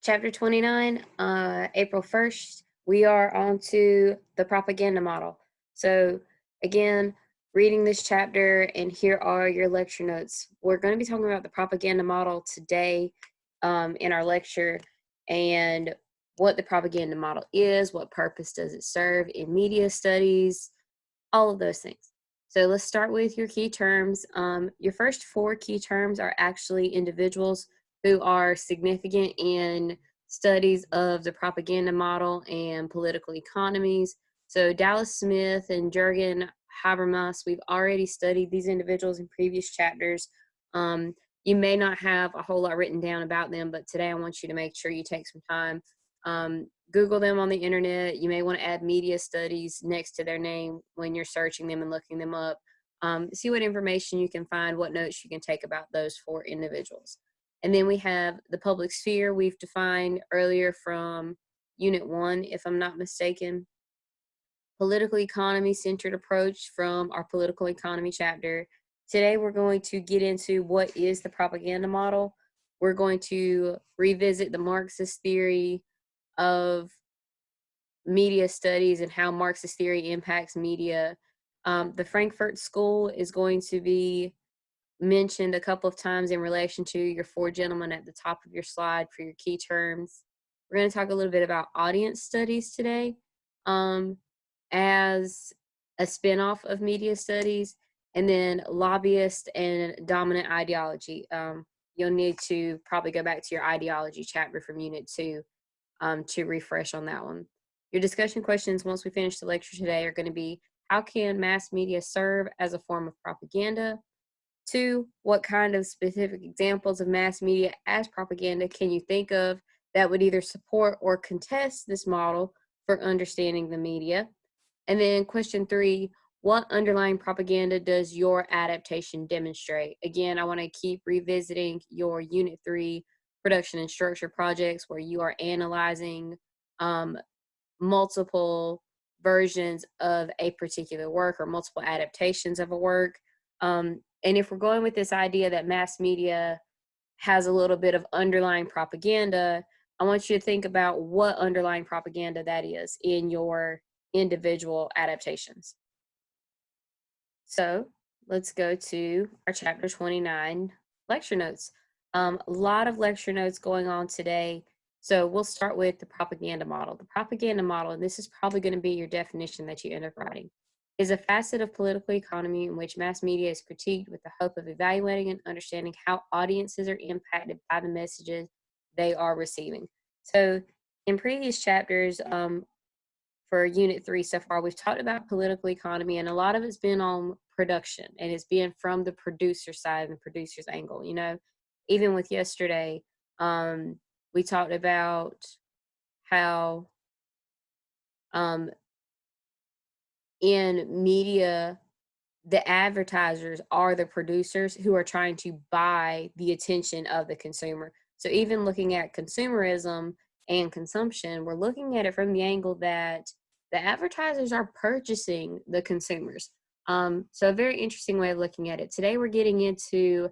Chapter 29, April 1st, we are on to the propaganda model. So, again, reading this chapter, and here are your lecture notes. We're going to be talking about the propaganda model today in our lecture, and what the propaganda model is, what purpose does it serve in media studies, all of those things. So let's start with your key terms. Your first four key terms are actually individuals who are significant in studies of the propaganda model and political economies. So Dallas Smith and Jürgen Habermas, we've already studied these individuals in previous chapters. You may not have a whole lot written down about them, but today I want you to make sure you take some time. Google them on the internet. You may want to add media studies next to their name when you're searching them and looking them up. See what information you can find, what notes you can take about those four individuals. And then we have the public sphere we've defined earlier from Unit 1, if I'm not mistaken. Political economy centered approach from our political economy chapter. Today we're going to get into what is the propaganda model. We're going to revisit the Marxist theory of media studies and how Marxist theory impacts media. The Frankfurt School is going to be mentioned a couple of times in relation to your four gentlemen at the top of your slide for your key terms. We're going to talk a little bit about audience studies today as a spinoff of media studies, and then lobbyist and dominant ideology. You'll need to probably go back to your ideology chapter from Unit 2 to refresh on that one. Your discussion questions once we finish the lecture today are going to be, how can mass media serve as a form of propaganda? 2, what kind of specific examples of mass media as propaganda can you think of that would either support or contest this model for understanding the media? And then question 3, what underlying propaganda does your adaptation demonstrate? Again, I want to keep revisiting your Unit 3 production and structure projects where you are analyzing multiple versions of a particular work or multiple adaptations of a work. And if we're going with this idea that mass media has a little bit of underlying propaganda, I want you to think about what underlying propaganda that is in your individual adaptations. So let's go to our chapter 29 lecture notes. A lot of lecture notes going on today. So we'll start with the propaganda model. The propaganda model, and this is probably going to be your definition that you end up writing, is a facet of political economy in which mass media is critiqued with the hope of evaluating and understanding how audiences are impacted by the messages they are receiving. So in previous chapters, for Unit 3 so far, we've talked about political economy, and a lot of it's been on production, and it's been from the producer side and the producer's angle. You know, even with yesterday, we talked about how in media, the advertisers are the producers who are trying to buy the attention of the consumer. So even looking at consumerism and consumption, we're looking at it from the angle that the advertisers are purchasing the consumers. So a very interesting way of looking at it. Today we're getting into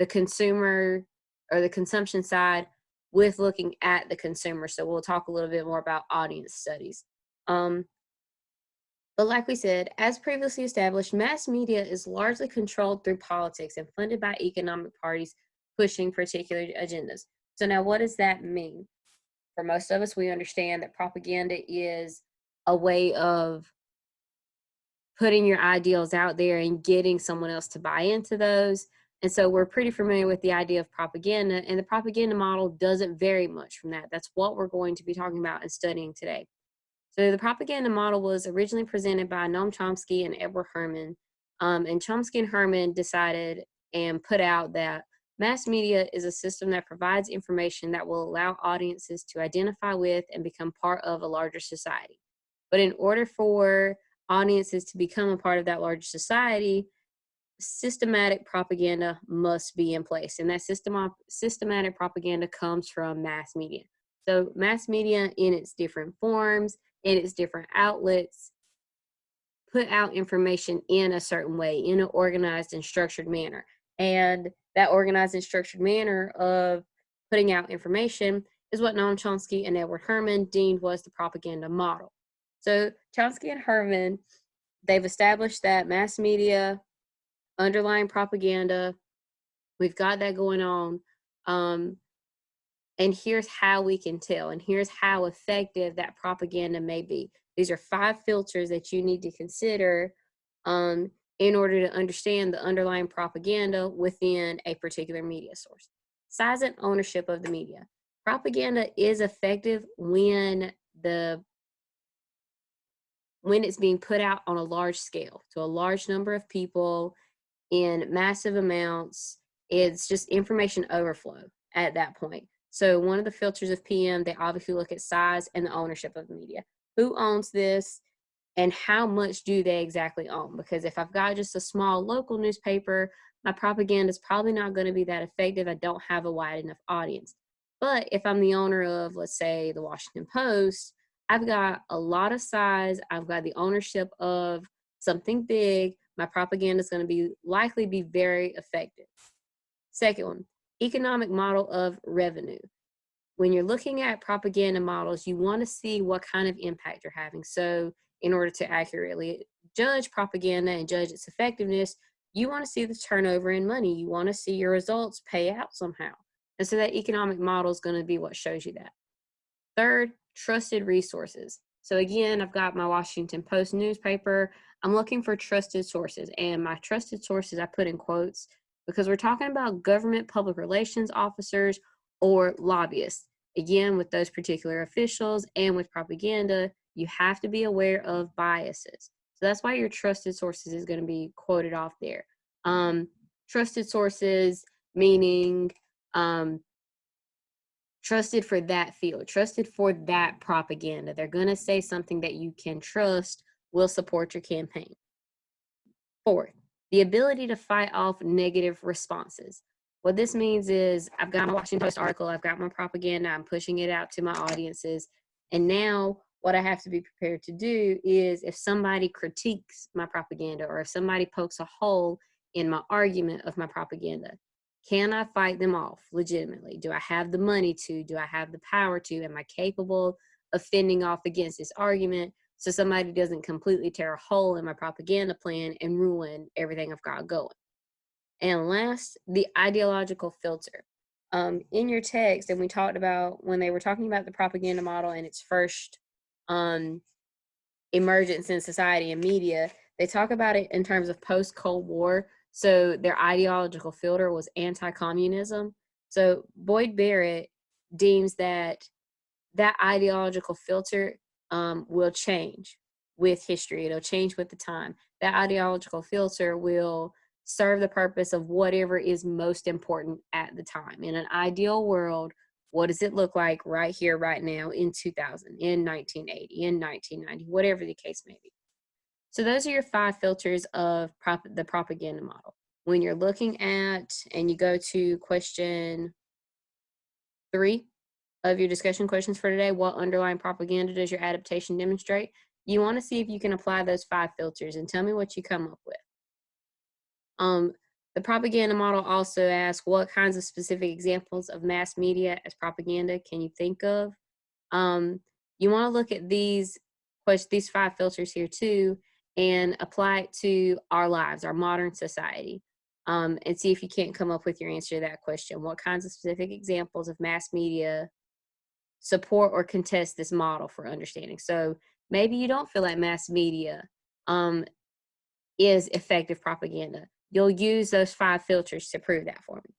the consumer or the consumption side with looking at the consumer. So we'll talk a little bit more about audience studies. But like we said, as previously established, mass media is largely controlled through politics and funded by economic parties pushing particular agendas. So now what does that mean? For most of us, we understand that propaganda is a way of putting your ideals out there and getting someone else to buy into those. And so we're pretty familiar with the idea of propaganda, and the propaganda model doesn't vary much from that. That's what we're going to be talking about and studying today. So the propaganda model was originally presented by Noam Chomsky and Edward Herman. And Chomsky and Herman decided and put out that mass media is a system that provides information that will allow audiences to identify with and become part of a larger society. But in order for audiences to become a part of that larger society, systematic propaganda must be in place. And that systematic propaganda comes from mass media. So mass media in its different forms, in its different outlets, put out information in a certain way, in an organized and structured manner. And that organized and structured manner of putting out information is what Noam Chomsky and Edward Herman deemed was the propaganda model. So Chomsky and Herman, they've established that mass media, underlying propaganda, we've got that going on. And here's how we can tell, and here's how effective that propaganda may be. These are 5 filters that you need to consider in order to understand the underlying propaganda within a particular media source. Size and ownership of the media. Propaganda is effective when it's being put out on a large scale to a large number of people in massive amounts. It's just information overflow at that point. So one of the filters of PM, they obviously look at size and the ownership of the media. Who owns this and how much do they exactly own? Because if I've got just a small local newspaper, my propaganda is probably not going to be that effective. I don't have a wide enough audience. But if I'm the owner of, let's say, the Washington Post, I've got a lot of size, I've got the ownership of something big, my propaganda is going to be likely be very effective. Second one, economic model of revenue. When you're looking at propaganda models, you want to see what kind of impact you're having. So in order to accurately judge propaganda and judge its effectiveness, you want to see the turnover in money. You want to see your results pay out somehow. And so that economic model is going to be what shows you that. Third, trusted resources. So again, I've got my Washington Post newspaper. I'm looking for trusted sources, and my trusted sources I put in quotes because we're talking about government public relations officers or lobbyists. Again, with those particular officials and with propaganda, you have to be aware of biases. So that's why your trusted sources is going to be quoted off there. Trusted sources meaning trusted for that field, trusted for that propaganda. They're going to say something that you can trust will support your campaign. Fourth, the ability to fight off negative responses. What this means is I've got my Washington Post article, I've got my propaganda, I'm pushing it out to my audiences. And now what I have to be prepared to do is if somebody critiques my propaganda or if somebody pokes a hole in my argument of my propaganda, can I fight them off legitimately? Do I have the money to? Do I have the power to? Am I capable of fending off against this argument so somebody doesn't completely tear a hole in my propaganda plan and ruin everything I've got going? And last, the ideological filter. In your text, and we talked about when they were talking about the propaganda model and its first emergence in society and media, they talk about it in terms of post-Cold War. So their ideological filter was anti-communism. So Boyd Barrett deems that ideological filter will change with history. It'll change with the time. That ideological filter will serve the purpose of whatever is most important at the time. In an ideal world, what does it look like right here, right now, in 2000, in 1980, in 1990, whatever the case may be. So those are your 5 filters of the propaganda model. When you're looking at, and you go to question 3 of your discussion questions for today, what underlying propaganda does your adaptation demonstrate? You want to see if you can apply those 5 filters and tell me what you come up with. The propaganda model also asks what kinds of specific examples of mass media as propaganda can you think of? You want to look at these 5 filters here too and apply it to our lives, our modern society, and see if you can't come up with your answer to that question. What kinds of specific examples of mass media support or contest this model for understanding? So maybe you don't feel like mass media is effective propaganda. You'll use those 5 filters to prove that for me.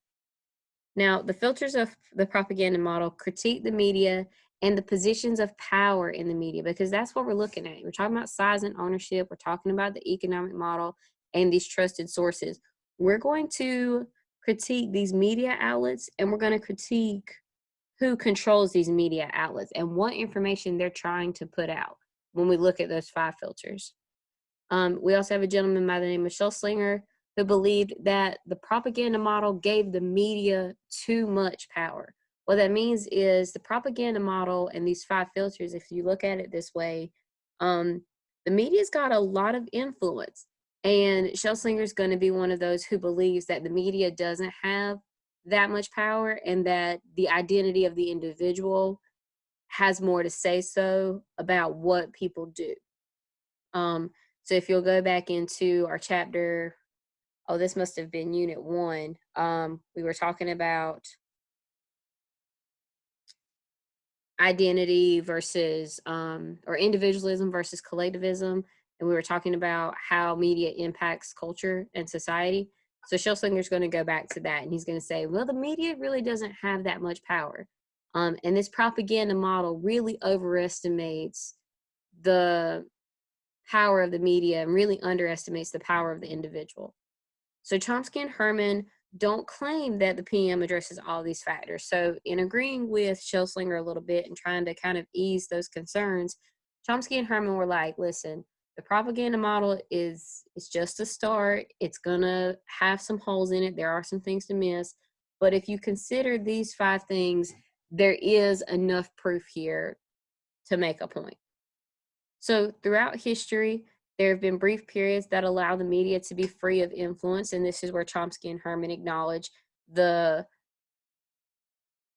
Now, the filters of the propaganda model critique the media and the positions of power in the media, because that's what we're looking at. We're talking about size and ownership. We're talking about the economic model and these trusted sources. We're going to critique these media outlets, and we're going to critique who controls these media outlets and what information they're trying to put out when we look at those 5 filters. We also have a gentleman by the name of Schlesinger who believed that the propaganda model gave the media too much power. What that means is the propaganda model and these 5 filters, if you look at it this way, the media's got a lot of influence. And Schlesinger is going to be one of those who believes that the media doesn't have that much power, and that the identity of the individual has more to say so about what people do. Um, so if you'll go back into our chapter, oh, this must have been unit 1. We were talking about identity versus or individualism versus collectivism, and we were talking about how media impacts culture and society. So Schelslinger's going to go back to that, and he's going to say, well, the media really doesn't have that much power, and this propaganda model really overestimates the power of the media and really underestimates the power of the individual. So Chomsky and Herman don't claim that the PM addresses all these factors. So in agreeing with Schelslinger a little bit and trying to kind of ease those concerns, Chomsky and Herman were like, listen, the propaganda model is just a start. It's gonna have some holes in it. There are some things to miss. But if you consider these 5 things, there is enough proof here to make a point. So throughout history, there have been brief periods that allow the media to be free of influence, and this is where Chomsky and Herman acknowledge the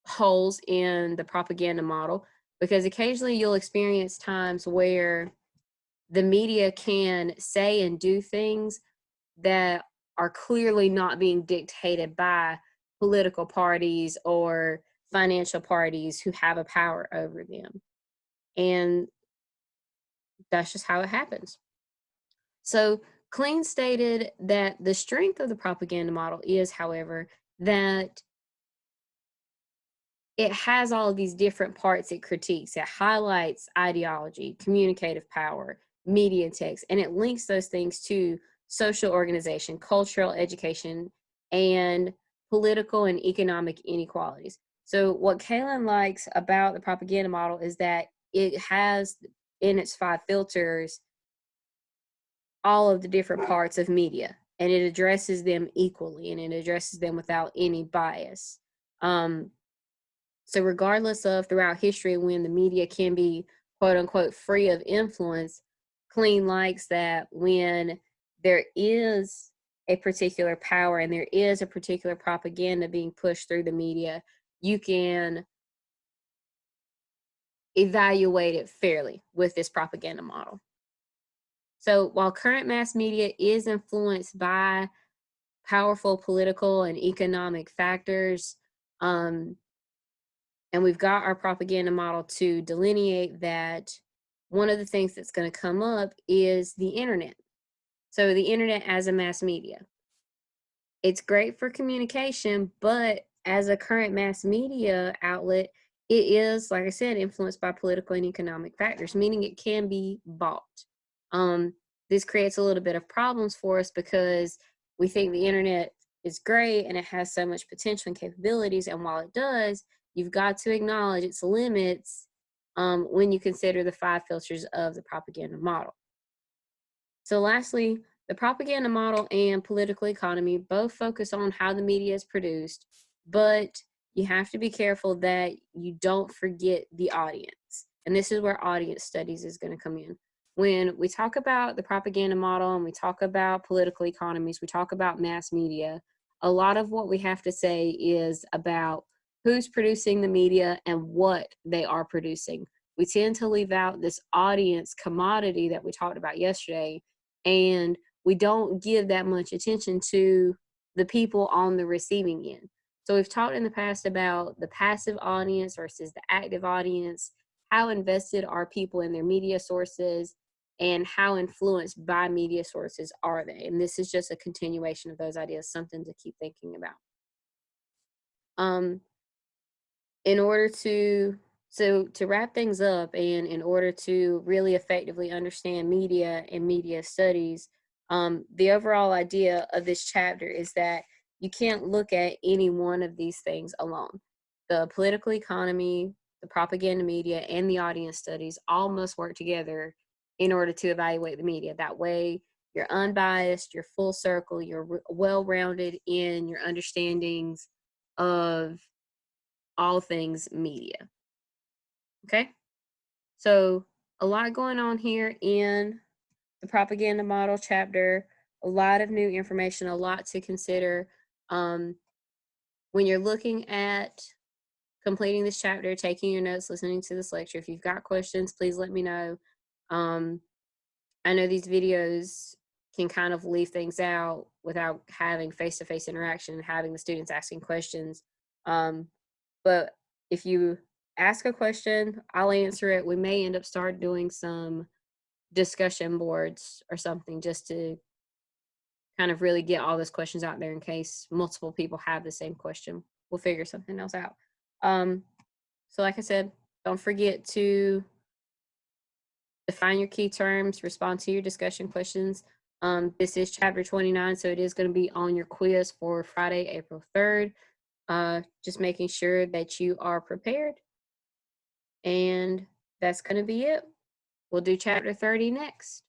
holes in the propaganda model, because occasionally you'll experience times where the media can say and do things that are clearly not being dictated by political parties or financial parties who have a power over them. And that's just how it happens. So Klein stated that the strength of the propaganda model is, however, that it has all of these different parts it critiques. It highlights ideology, communicative power, media text, and it links those things to social organization, cultural education, and political and economic inequalities. So what Kalin likes about the propaganda model is that it has in its 5 filters all of the different parts of media, and it addresses them equally, and it addresses them without any bias. So regardless of throughout history when the media can be quote unquote free of influence, Klein likes that when there is a particular power and there is a particular propaganda being pushed through the media, you can evaluate it fairly with this propaganda model. So while current mass media is influenced by powerful political and economic factors, and we've got our propaganda model to delineate that, one of the things that's going to come up is the internet. So the internet as a mass media. It's great for communication, but as a current mass media outlet, it is, like I said, influenced by political and economic factors, meaning it can be bought. This creates a little bit of problems for us because we think the internet is great and it has so much potential and capabilities. And while it does, you've got to acknowledge its limits when you consider the 5 filters of the propaganda model. So lastly, the propaganda model and political economy both focus on how the media is produced, but you have to be careful that you don't forget the audience. And this is where audience studies is going to come in. When we talk about the propaganda model and we talk about political economies, we talk about mass media, a lot of what we have to say is about who's producing the media and what they are producing. We tend to leave out this audience commodity that we talked about yesterday, and we don't give that much attention to the people on the receiving end. So we've talked in the past about the passive audience versus the active audience, how invested are people in their media sources, and how influenced by media sources are they. And this is just a continuation of those ideas, something to keep thinking about. In order to to wrap things up, and in order to really effectively understand media and media studies, the overall idea of this chapter is that you can't look at any one of these things alone. The political economy, the propaganda media, and the audience studies all must work together in order to evaluate the media. That way, you're unbiased, you're full circle, you're well-rounded in your understandings of all things media. Okay? So, a lot going on here in the propaganda model chapter, a lot of new information, a lot to consider. Um, when you're looking at completing this chapter, taking your notes, listening to this lecture, if you've got questions, please let me know. Um, I know these videos can kind of leave things out without having face-to-face interaction and having the students asking questions. But if you ask a question, I'll answer it. We may end up start doing some discussion boards or something just to kind of really get all those questions out there in case multiple people have the same question. We'll figure something else out. Um, so like I said, don't forget to define your key terms, respond to your discussion questions. This is chapter 29, so it is going to be on your quiz for Friday, April 3rd. Just making sure that you are prepared. And that's going to be it. We'll do chapter 30 next.